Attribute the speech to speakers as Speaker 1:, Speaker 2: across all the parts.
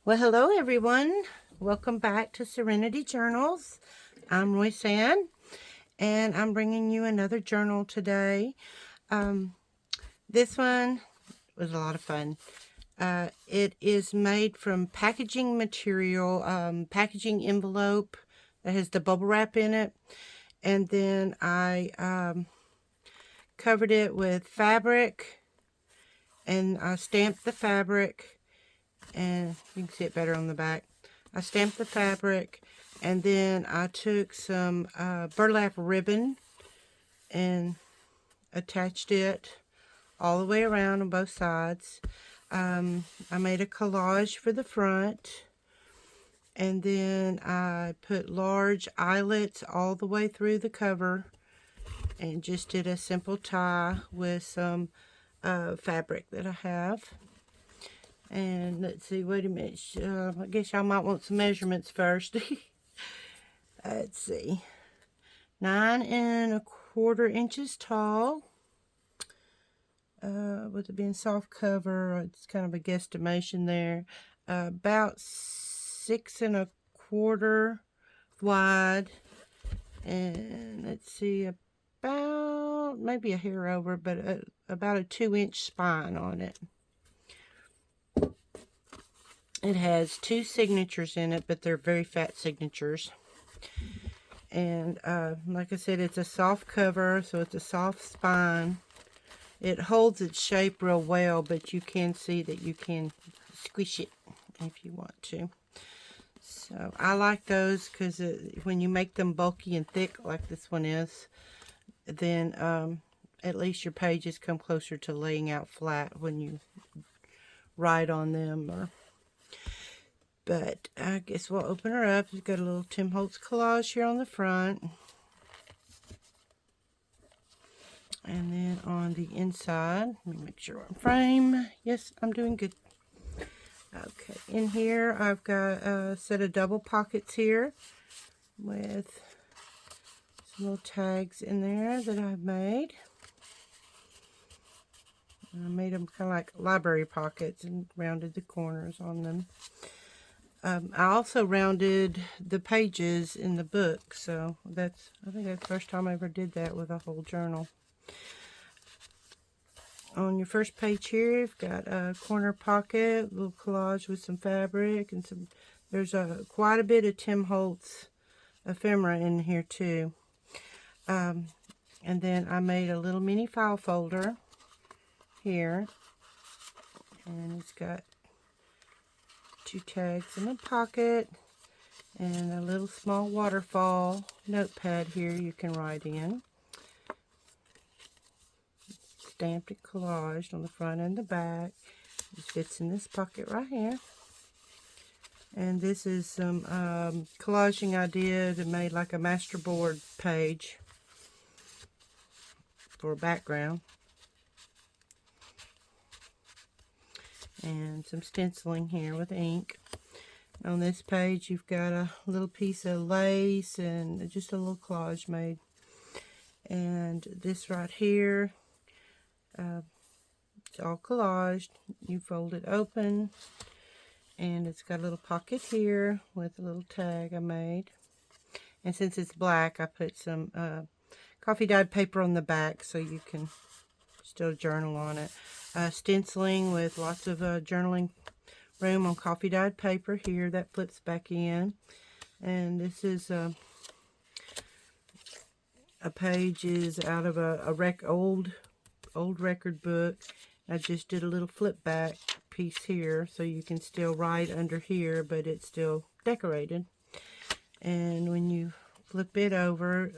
Speaker 1: Well, hello everyone. Welcome back to Serenity Journals. I'm Royce-Ann, and I'm bringing you another journal today. This one was a lot of fun. It is made from packaging material, packaging envelope that has the bubble wrap in it, and then I covered it with fabric, and I stamped the fabric, and you can see it better on the back. I stamped the fabric, and then I took some burlap ribbon and attached it all the way around on both sides. I made a collage for the front, and then I put large eyelets all the way through the cover and just did a simple tie with some fabric that I have. And let's see, wait a minute. I guess y'all might want some measurements first. Let's see. 9¼ inches tall. With it being soft cover, it's kind of a guesstimation there. About 6¼ wide. And let's see, about maybe a hair over, but about a 2-inch spine on it. It has 2 signatures in it, but they're very fat signatures. And like I said, it's a soft cover, so it's a soft spine. It holds its shape real well, but you can see that you can squish it if you want to. So I like those because when you make them bulky and thick like this one is, then at least your pages come closer to laying out flat when you write on them. But I guess we'll open her up. We've got a little Tim Holtz collage here on the front. And then on the inside, let me make sure I'm frame. Yes, I'm doing good. Okay, in here I've got a set of double pockets here with some little tags in there that I've made. I made them kind of like library pockets and rounded the corners on them. I also rounded the pages in the book, so I think that's the first time I ever did that with a whole journal. On your first page here, you've got a corner pocket, a little collage with some fabric, and there's quite a bit of Tim Holtz ephemera in here too. And then I made a little mini file folder here, and it's got 2 tags in the pocket and a little small waterfall notepad here you can write in. Stamped and collaged on the front and the back. It fits in this pocket right here. And this is some collaging I did and made like a masterboard page for a background. And some stenciling here with ink. On this page you've got a little piece of lace and just a little collage made. And this right here, it's all collaged. You fold it open, and it's got a little pocket here with a little tag I made. And since it's black, I put some coffee dyed paper on the back so you can still journal on it. Stenciling with lots of journaling room on coffee dyed paper here that flips back in. And this is a page is out of a old record book. I just did a little flip back piece here so you can still write under here, but it's still decorated. And when you flip it over,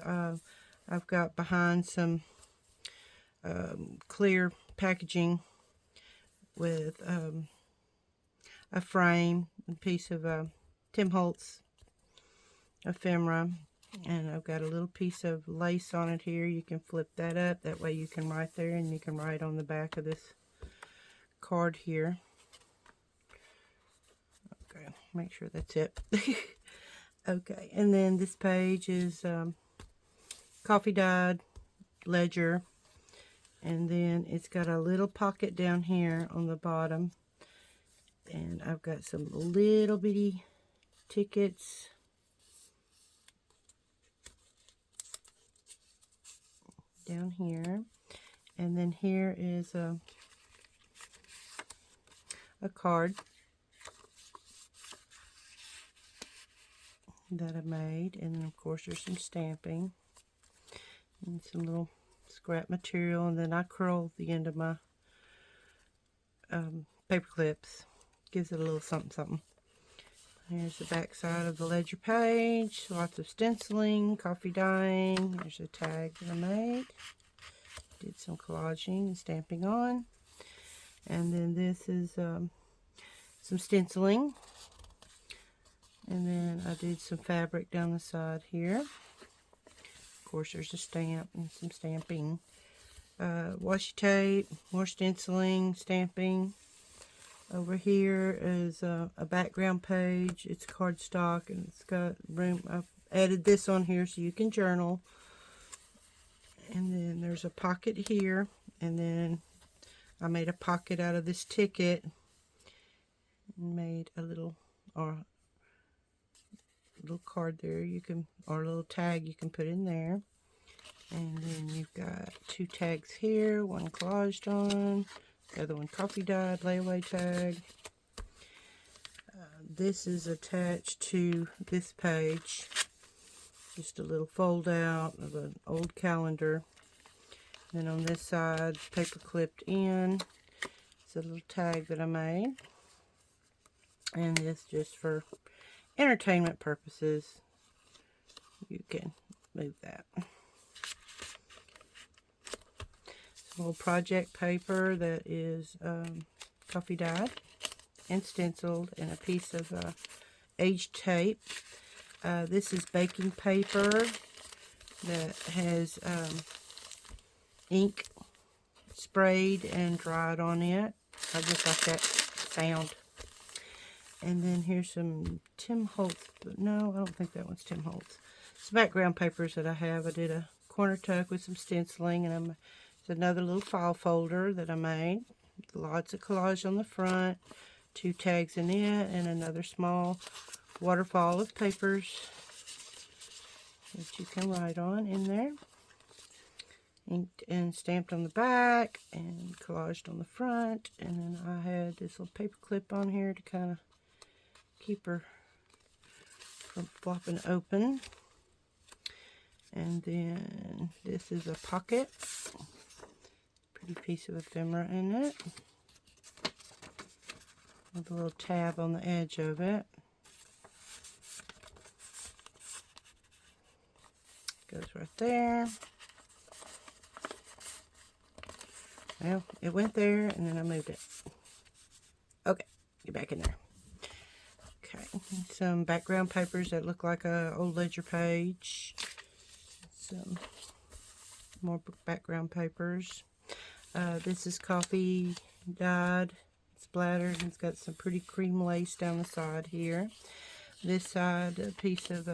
Speaker 1: I've got behind some clear packaging with a frame, a piece of Tim Holtz ephemera, and I've got a little piece of lace on it here. You can flip that up, that way you can write there, and you can write on the back of this card here. Okay, make sure that's it. Okay, and then this page is coffee dyed ledger, and then it's got a little pocket down here on the bottom, And I've got some little bitty tickets. Down here. And then here is a card that I made. And then of course there's some stamping. And some little scrap material. And then I curl the end of my paper clips. Gives it a little something something. Here's the back side of the ledger page. Lots of stenciling, coffee dyeing. There's a tag that I made. Did some collaging and stamping on. And then this is some stenciling. And then I did some fabric down the side here. Of course, there's a stamp and some stamping. Washi tape, more stenciling, stamping. Over here is a background page. It's cardstock and it's got room. I've added this on here so you can journal. And then there's a pocket here. And then I made a pocket out of this ticket. And made a little card there you can, or a little tag you can put in there. And then you've got two tags here. One collaged on. The other one coffee dyed, layaway tag. This is attached to this page. Just a little fold out of an old calendar. Then on this side, paper clipped in. It's a little tag that I made. And this just for entertainment purposes. You can move that. A little project paper that is coffee dyed and stenciled, and a piece of aged tape. This is baking paper that has ink sprayed and dried on it. I just like that sound. And then here's some Tim Holtz, but no, I don't think that one's Tim Holtz. Some background papers that I have. I did a corner tuck with some stenciling, and it's another little file folder that I made. Lots of collage on the front, two tags in it, and another small waterfall of papers that you can write on in there. Inked and stamped on the back and collaged on the front. And then I had this little paper clip on here to kind of keep her from flopping open. And then this is a pocket. Pretty piece of ephemera in it. With a little tab on the edge of it. Goes right there. Well, it went there and then I moved it. Okay, get back in there. Okay, some background papers that look like a old ledger page. Some more background papers. This is coffee dyed, splattered. It's got some pretty cream lace down the side here. This side, a piece of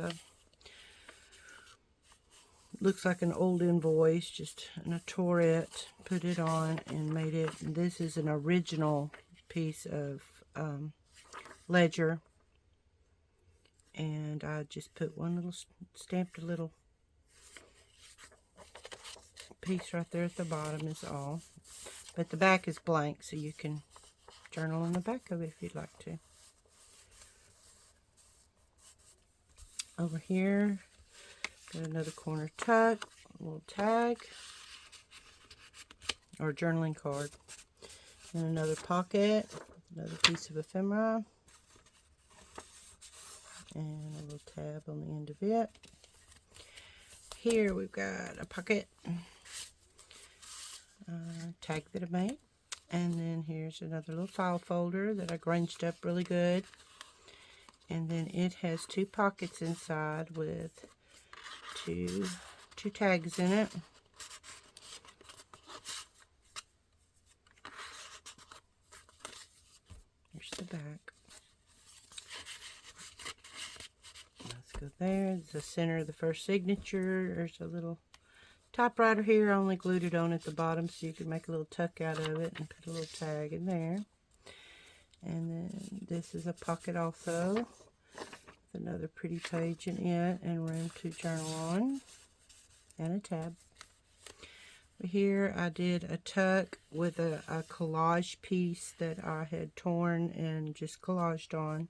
Speaker 1: looks like an old invoice, just I tore it, put it on, and made it. And this is an original piece of ledger, and I just put one little, stamped a little piece right there at the bottom is all. But the back is blank, so you can journal on the back of it if you'd like to. Over here, got another corner tuck, a little tag, or journaling card. And another pocket, another piece of ephemera, and a little tab on the end of it. Here we've got a pocket tag that I made. And then here's another little file folder that I grunged up really good. And then it has two pockets inside with two tags in it. Here's the back. Let's go there. It's the center of the first signature. There's a little typewriter here. I only glued it on at the bottom so you can make a little tuck out of it and put a little tag in there. And then this is a pocket also, with another pretty page in it, and room to journal on, and a tab. Here I did a tuck with a collage piece that I had torn and just collaged on,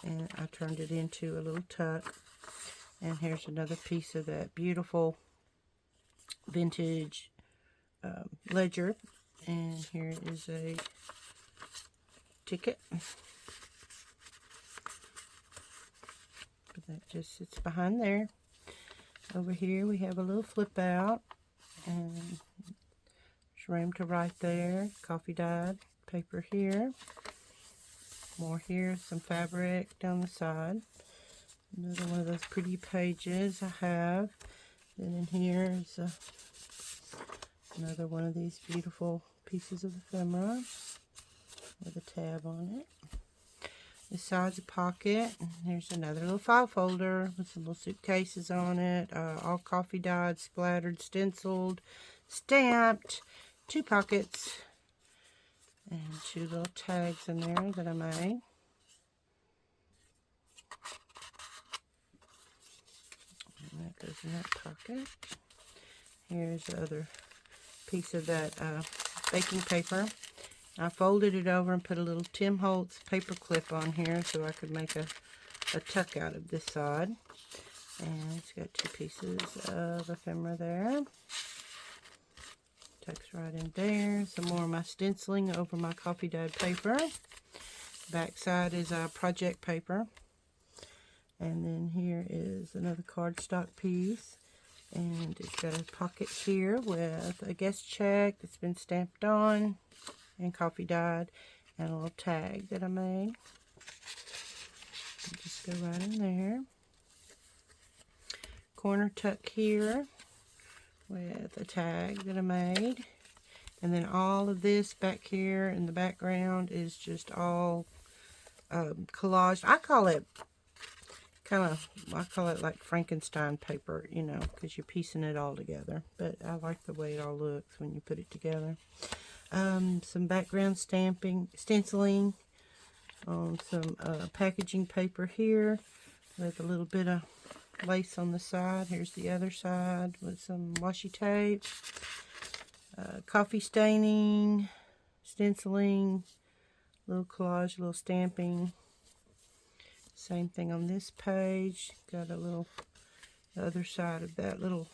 Speaker 1: and I turned it into a little tuck. And here's another piece of that beautiful vintage ledger, and here is a ticket. But that just sits behind there. Over here we have a little flip out, and there's room to write there. Coffee dyed paper here. More here, some fabric down the side. Another one of those pretty pages I have. Then in here is another one of these beautiful pieces of ephemera with a tab on it. This side's a pocket. Here's another little file folder with some little suitcases on it. All coffee dyed, splattered, stenciled, stamped. 2 pockets. And 2 little tags in there that I made. And that goes in that pocket. Here's the other piece of that baking paper. I folded it over and put a little Tim Holtz paper clip on here so I could make a tuck out of this side. And it's got 2 pieces of ephemera there. Tucks right in there. Some more of my stenciling over my coffee dyed paper. Back side is project paper. And then here is another cardstock piece. And it's got a pocket here with a guest check that's been stamped on and coffee dyed, and a little tag that I made. Just go right in there. Corner tuck here with a tag that I made. And then all of this back here in the background is just all collaged. I call it like Frankenstein paper, you know, because you're piecing it all together. But I like the way it all looks when you put it together. Some background stenciling on some packaging paper here with a little bit of lace on the side. Here's the other side with some washi tape. Coffee staining, stenciling, little collage, little stamping. Same thing on this page. Got a little, the other side of that little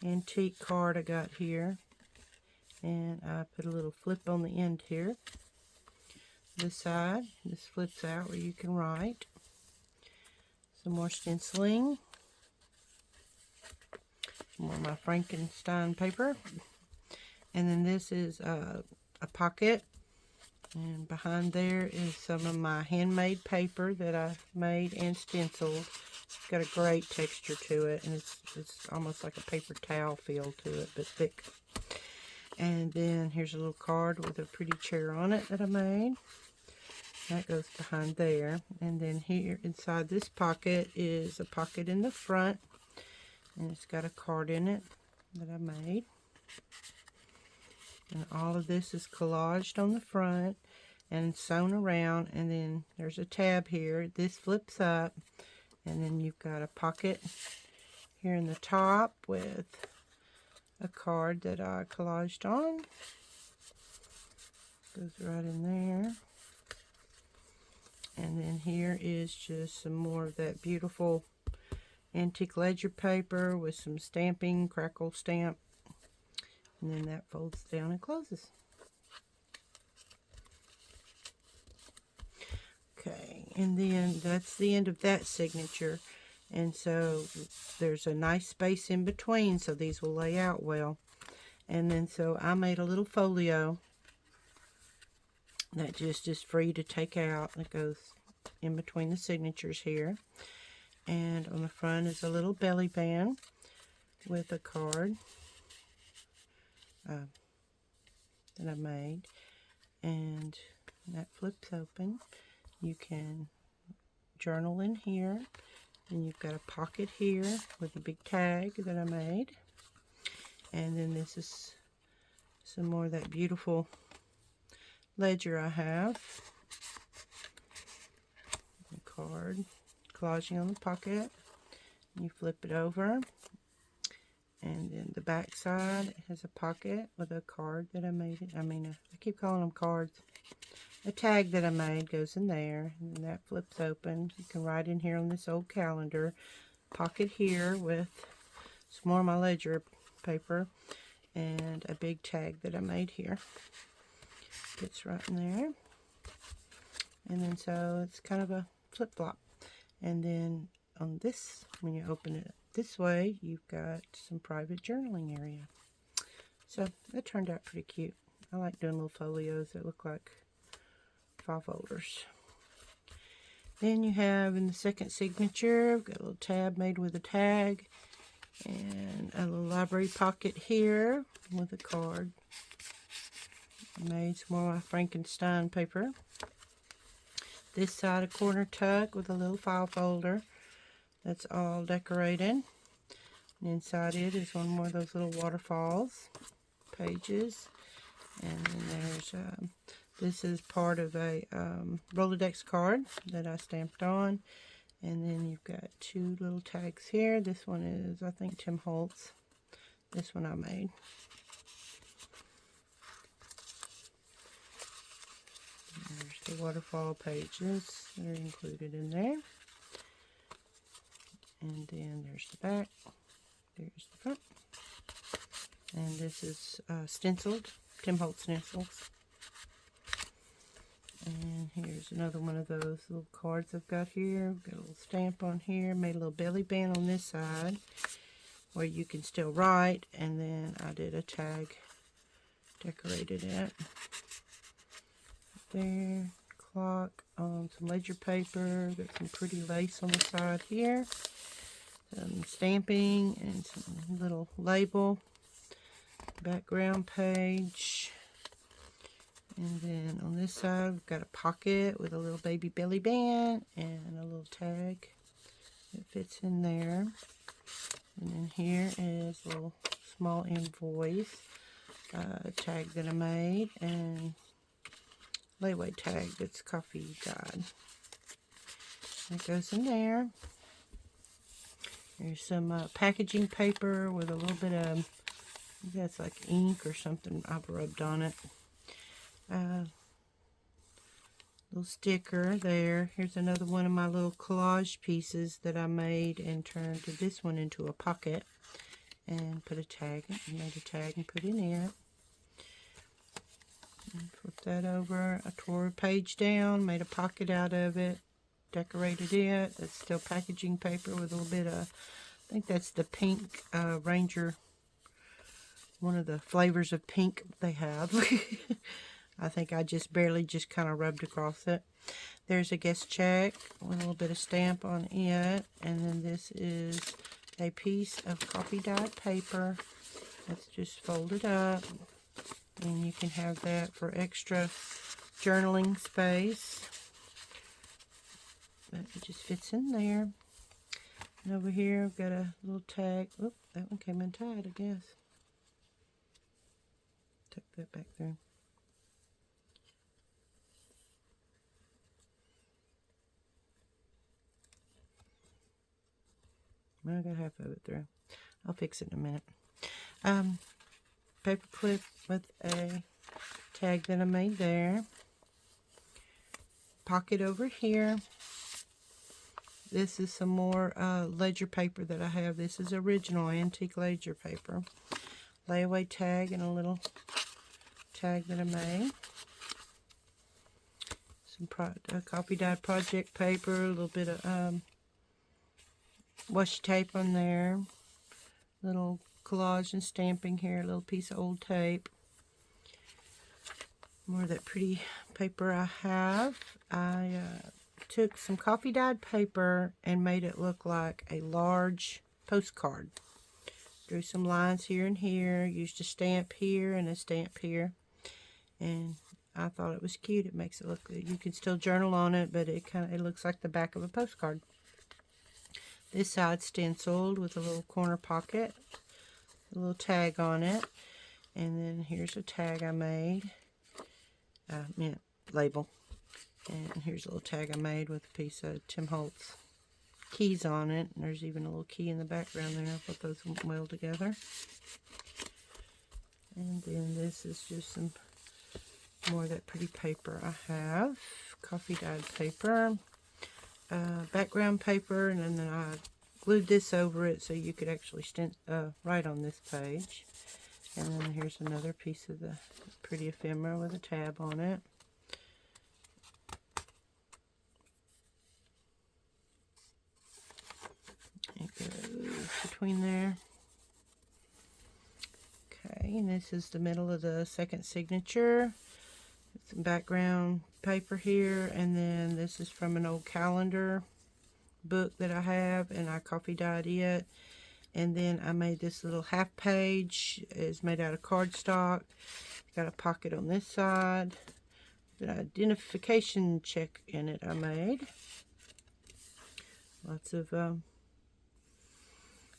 Speaker 1: antique card I got here. And I put a little flip on the end here. This side, this flips out where you can write. Some more stenciling. More of my Frankenstein paper. And then this is a pocket. And behind there is some of my handmade paper that I made and stenciled. It's got a great texture to it, and it's almost like a paper towel feel to it, but thick. And then here's a little card with a pretty chair on it that I made. That goes behind there. And then here inside this pocket is a pocket in the front, and it's got a card in it that I made. And all of this is collaged on the front and sewn around, and then there's a tab here. This flips up, and then you've got a pocket here in the top with a card that I collaged on. Goes right in there. And then here is just some more of that beautiful antique ledger paper with some stamping, crackle stamp. And then that folds down and closes. Okay, and then that's the end of that signature. And so there's a nice space in between, so these will lay out well. And then so I made a little folio that just is free to take out. That goes in between the signatures here. And on the front is a little belly band with a card that I made. And that flips open. You can journal in here. And you've got a pocket here with a big tag that I made. And then this is some more of that beautiful ledger I have. A card, collaging on the pocket. You flip it over, and then the back side has a pocket with a card that I made. I keep calling them cards. A tag that I made goes in there, and then that flips open. You can write in here on this old calendar. Pocket here with some more of my ledger paper, and a big tag that I made here. Fits right in there. And then so it's kind of a flip-flop. And then on this, when you open it this way, you've got some private journaling area. So that turned out pretty cute. I like doing little folios that look like file folders. Then you have in the second signature, I've got a little tab made with a tag, and a little library pocket here with a card. I made some more Frankenstein paper. This side a corner tuck with a little file folder that's all decorated. And inside it is one more of those little waterfalls pages. And then there's this is part of a Rolodex card that I stamped on. And then you've got two little tags here. This one is, I think, Tim Holtz. This one I made. There's the waterfall pages that are included in there. And then there's the back. There's the front. And this is stenciled, Tim Holtz stencils. And here's another one of those little cards I've got here. Got a little stamp on here. Made a little belly band on this side where you can still write. And then I did a tag, decorated it. There, clock on some ledger paper. Got some pretty lace on the side here. Some stamping and some little label. Background page. And then on this side, we've got a pocket with a little baby belly band and a little tag that fits in there. And then here is a little small invoice tag that I made, and layaway tag that's coffee dyed. That goes in there. There's some packaging paper with a little bit of, I think that's like ink or something I've rubbed on it. Little sticker there. Here's another one of my little collage pieces that I made and turned this one into a pocket and put a tag, made a tag and put in it. And flip that over. I tore a page down, made a pocket out of it, decorated it. That's still packaging paper with a little bit of, I think that's the pink Ranger, one of the flavors of pink they have. I think I just barely kind of rubbed across it. There's a guest check with a little bit of stamp on it. And then this is a piece of coffee dyed paper that's just folded up. And you can have that for extra journaling space. But it just fits in there. And over here I've got a little tag. Oop, that one came untied, I guess. Tuck that back there. I got half of it through. I'll fix it in a minute. Paper clip with a tag that I made there. Pocket over here. This is some more ledger paper that I have. This is original antique ledger paper. Layaway tag and a little tag that I made. Some coffee dyed project paper. A little bit of washi tape on there, little collage and stamping here, a little piece of old tape. More of that pretty paper I have. I took some coffee dyed paper and made it look like a large postcard. Drew some lines here and here, used a stamp here and a stamp here, and I thought it was cute. It makes it look, you can still journal on it, but it looks like the back of a postcard. This side stenciled with a little corner pocket, a little tag on it, and then here's a tag I made. mint label. And here's a little tag I made with a piece of Tim Holtz keys on it. And there's even a little key in the background there. I put those well together. And then this is just some more of that pretty paper I have. Coffee dyed paper. Background paper. And then I glued this over it so you could actually write on this page. And then here's another piece of the pretty ephemera with a tab on it. It goes between there. Okay, and this is the middle of the second signature. Some background paper here, and then this is from an old calendar book that I have, and I coffee dyed it. And then I made this little half page. It's made out of cardstock. Got a pocket on this side. The identification check in it I made. Lots of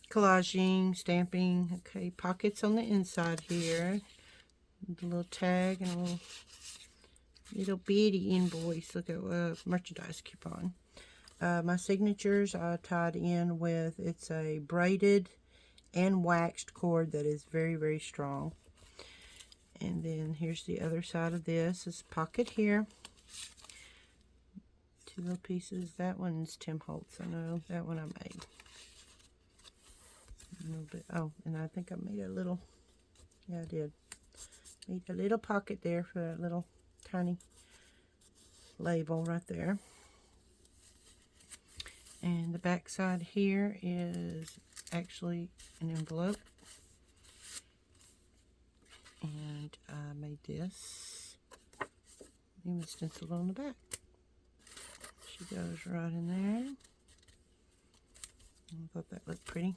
Speaker 1: collaging, stamping. Okay, pockets on the inside here. The little tag and a little bitty invoice. Look at merchandise coupon. My signatures I tied in with, it's a braided and waxed cord that is very, very strong. And then here's the other side of this. This pocket here. Two little pieces. That one's Tim Holtz. I know that one I made. A little bit. Oh, and I think I made a little. Yeah, I did. Made a little pocket there for that little tiny label right there. And the back side here is actually an envelope. And I made this. Even stenciled on the back. She goes right in there. I thought that looked pretty.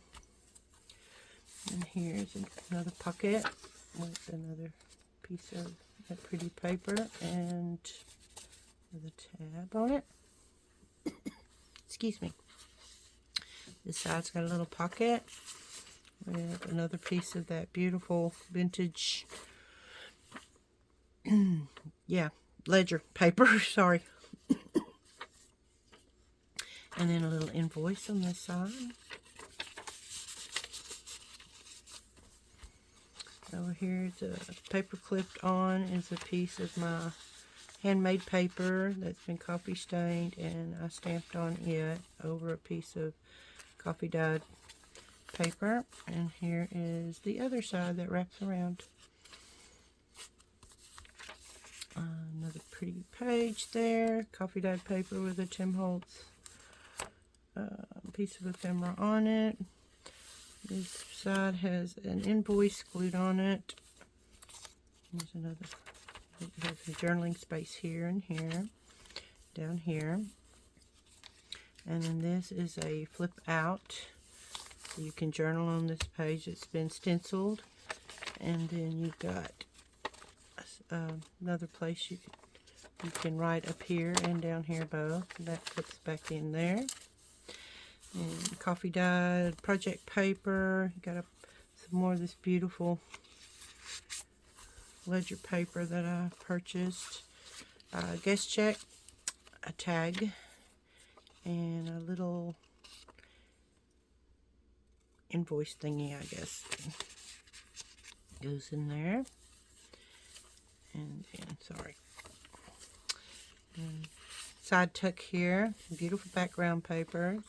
Speaker 1: And here's another pocket with another piece of that pretty paper and with a tab on it. Excuse me. This side's got a little pocket with another piece of that beautiful vintage, yeah, ledger paper, sorry. And then a little invoice on this side. Over here, the paper clipped on is a piece of my handmade paper that's been coffee stained, and I stamped on it over a piece of coffee dyed paper. And here is the other side that wraps around. Another pretty page there, coffee dyed paper with a Tim Holtz piece of ephemera on it. This side has an invoice glued on it. There's another. It has a journaling space here and here, down here. And then this is a flip out. So you can journal on this page. It's been stenciled. And then you've got another place you can write up here and down here both. That flips back in there. And coffee dyed project paper. You got some more of this beautiful ledger paper that I purchased. Guest check, a tag, and a little invoice thingy, I guess, goes in there. And sorry. And side tuck here, beautiful background papers.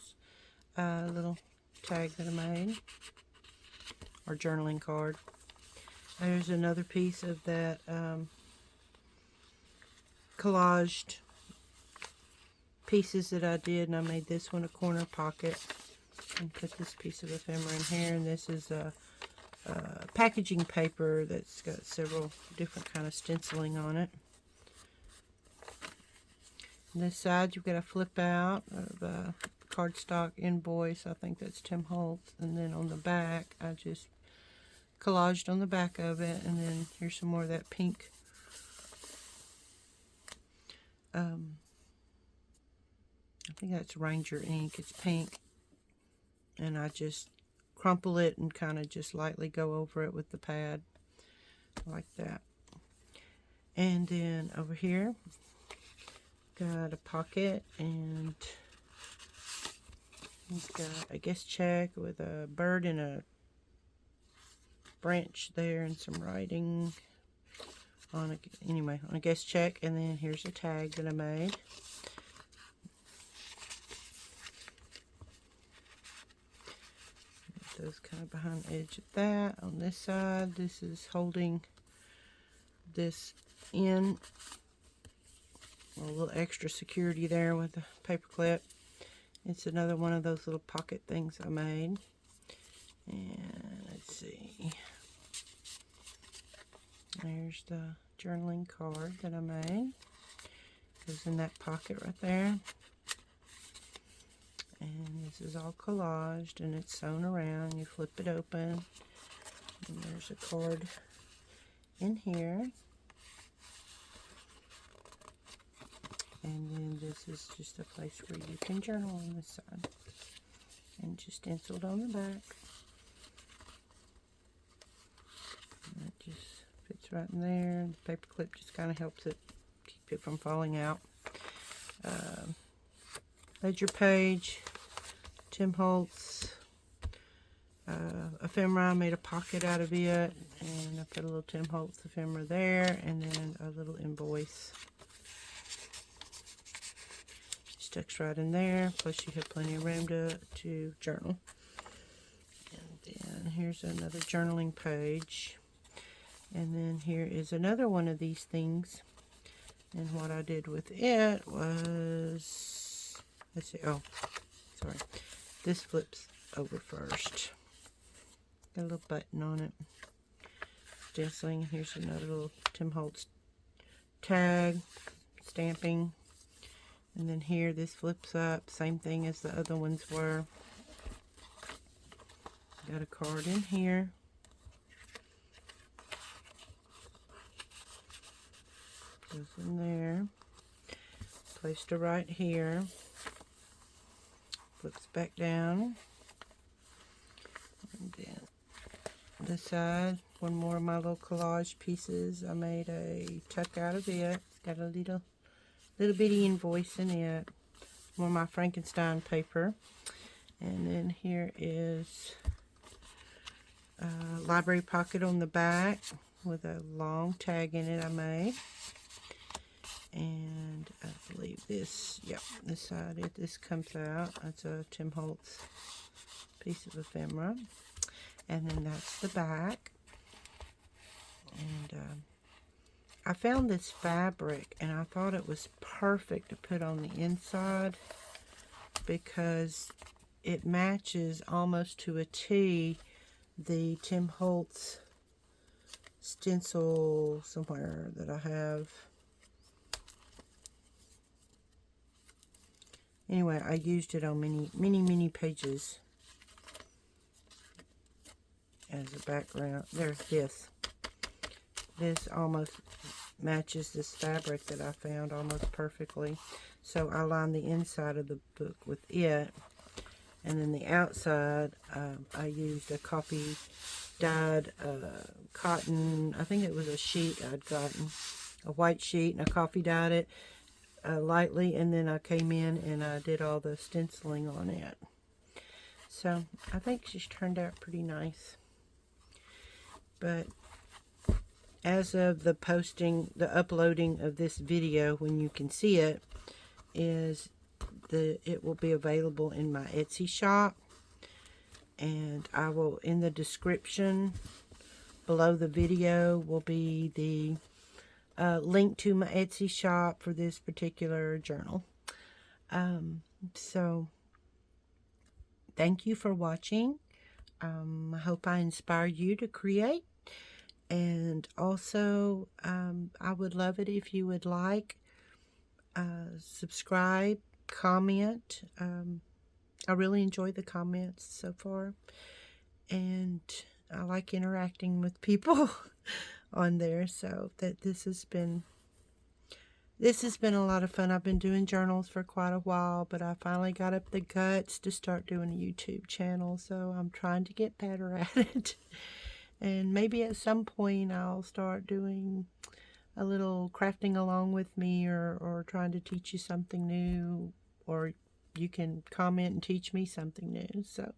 Speaker 1: A little tag that I made, or journaling card. There's another piece of that collaged pieces that I did, and I made this one a corner pocket and put this piece of ephemera in here. And this is a packaging paper that's got several different kind of stenciling on it. On this side you've got a flip out of cardstock invoice. I think that's Tim Holtz. And then on the back I just collaged on the back of it. And then here's some more of that pink I think that's Ranger ink. It's pink, and I just crumple it and kind of just lightly go over it with the pad like that. And then over here, got a pocket, and he's got a guest check with a bird and a branch there and some writing on a guest check. And then here's a tag that I made. Those kind of behind the edge of that. On this side, this is holding this in. A little extra security there with the paper clip. It's another one of those little pocket things I made. And let's see. There's the journaling card that I made. Goes in that pocket right there. And this is all collaged, and it's sewn around. You flip it open, and there's a card in here. And then this is just a place where you can journal on this side. And just stenciled on the back. And it just fits right in there. The paper clip just kind of helps it keep it from falling out. Ledger page, Tim Holtz, ephemera. I made a pocket out of it, and I put a little Tim Holtz ephemera there, and then a little invoice. Sticks right in there, plus you have plenty of room to journal. And then here's another journaling page. And then here is another one of these things. And what I did with it was, let's see, oh, sorry. This flips over first. Got a little button on it. Stenciling. Here's another little Tim Holtz tag, stamping. And then here, this flips up, same thing as the other ones were. Got a card in here. Goes in there. Placed it right here. Flips back down. And then this side, one more of my little collage pieces. I made a tuck out of it. Got a little bitty invoice in it. More of my Frankenstein paper. And then here is a library pocket on the back with a long tag in it I made. And I believe this, yep, this side, this comes out. That's a Tim Holtz piece of ephemera. And then that's the back. And I found this fabric, and I thought it was perfect to put on the inside because it matches almost to a T the Tim Holtz stencil somewhere that I have. Anyway, I used it on many pages as a background. There's this. This almost matches this fabric that I found almost perfectly. So I lined the inside of the book with it. And then the outside, I used a coffee dyed cotton. I think it was a sheet I'd gotten. A white sheet, and I coffee dyed it lightly. And then I came in and I did all the stenciling on it. So I think she's turned out pretty nice. But as of the uploading of this video, when you can see it, it will be available in my Etsy shop. And I will, in the description below the video, will be the link to my Etsy shop for this particular journal. So, thank you for watching. I hope I inspire you to create. And also, I would love it if you would like, subscribe, comment. I really enjoy the comments so far. And I like interacting with people on there. So this has been a lot of fun. I've been doing journals for quite a while, but I finally got up the guts to start doing a YouTube channel. So I'm trying to get better at it. And maybe at some point I'll start doing a little crafting along with me, or trying to teach you something new, or you can comment and teach me something new. So,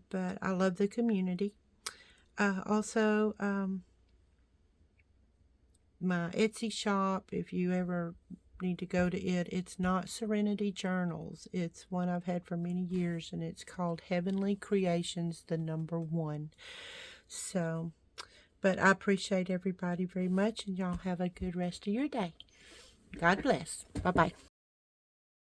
Speaker 1: but I love the community. Also, my Etsy shop, if you ever need to go to it, it's not Serenity Journals. It's one I've had for many years, and it's called Heavenly Creations, the number 1. So, but I appreciate everybody very much, and y'all have a good rest of your day. God bless. Bye-bye.